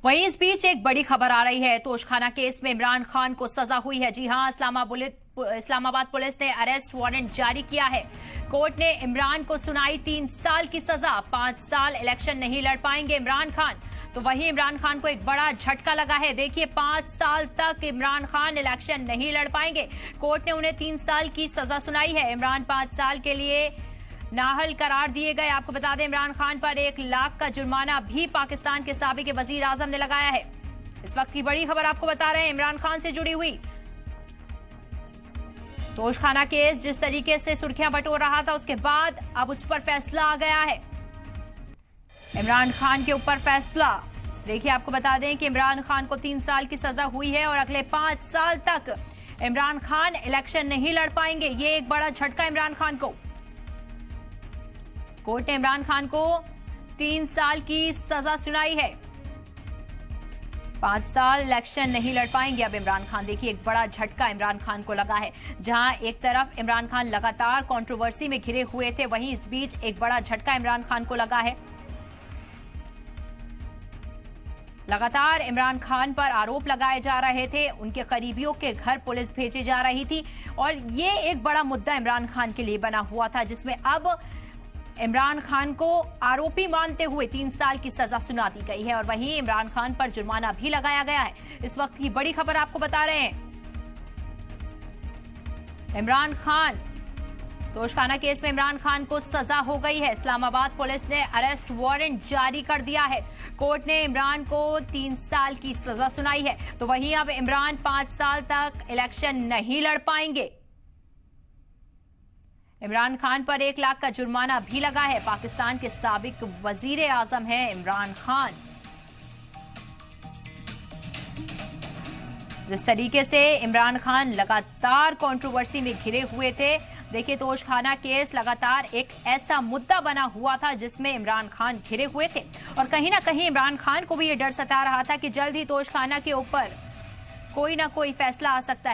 वहीं इस बीच एक बड़ी खबर आ रही है। तोशखाना केस में इमरान खान को सजा हुई है। जी हां, इस्लामाबाद पुलिस ने अरेस्ट वारंट जारी किया है। कोर्ट ने इमरान को सुनाई 3 साल की सजा। 5 साल इलेक्शन नहीं लड़ पाएंगे इमरान खान। तो वहीं इमरान खान को एक बड़ा झटका लगा है। देखिए, 5 साल तक इमरान खान इलेक्शन नहीं लड़ पाएंगे। कोर्ट ने उन्हें 3 साल की सजा सुनाई है। इमरान 5 साल के लिए नाहल करार दिए गए। आपको बता दें, इमरान खान पर 1 लाख का जुर्माना भी पाकिस्तान के साबिक वजीर आजम ने लगाया है। इस वक्त की बड़ी खबर आपको बता रहे हैं इमरान खान से जुड़ी हुई। तोशखाना केस जिस तरीके से सुर्खियां बटोर रहा था, उसके बाद अब उस पर फैसला आ गया है। इमरान खान के ऊपर फैसला। देखिए, आपको बता दें कि इमरान खान को 3 साल की सजा हुई है और अगले 5 साल तक इमरान खान इलेक्शन नहीं लड़ पाएंगे। ये एक बड़ा झटका इमरान खान को। कोर्ट ने इमरान खान को 3 साल की सजा सुनाई है। 5 साल इलेक्शन नहीं लड़ पाएंगे अब इमरान खान। देखिए, एक बड़ा झटका इमरान खान को लगा है। जहां एक तरफ इमरान खान लगातार कंट्रोवर्सी में घिरे हुए थे, वहीं इस बीच एक बड़ा झटका इमरान खान को लगा है। लगातार इमरान खान पर आरोप लगाए जा रहे थे। उनके करीबियों के घर पुलिस भेजी जा रही थी और ये एक बड़ा मुद्दा इमरान खान के लिए बना हुआ था, जिसमें अब इमरान खान को आरोपी मानते हुए 3 साल की सजा सुना दी गई है और वहीं इमरान खान पर जुर्माना भी लगाया गया है। इस वक्त की बड़ी खबर आपको बता रहे हैं। इमरान खान, तोशखाना केस में इमरान खान को सजा हो गई है। इस्लामाबाद पुलिस ने अरेस्ट वारंट जारी कर दिया है। कोर्ट ने इमरान को 3 साल की सजा सुनाई है। तो वहीं अब इमरान 5 साल तक इलेक्शन नहीं लड़ पाएंगे। इमरान खान पर 1 लाख का जुर्माना भी लगा है। पाकिस्तान के साबिक वजीर आजम हैं इमरान खान। जिस तरीके से इमरान खान लगातार कंट्रोवर्सी में घिरे हुए थे, देखिए, तोशखाना केस लगातार एक ऐसा मुद्दा बना हुआ था जिसमें इमरान खान घिरे हुए थे और कहीं ना कहीं इमरान खान को भी ये डर सता रहा था कि जल्द ही तोशखाना के ऊपर कोई ना कोई फैसला आ सकता है।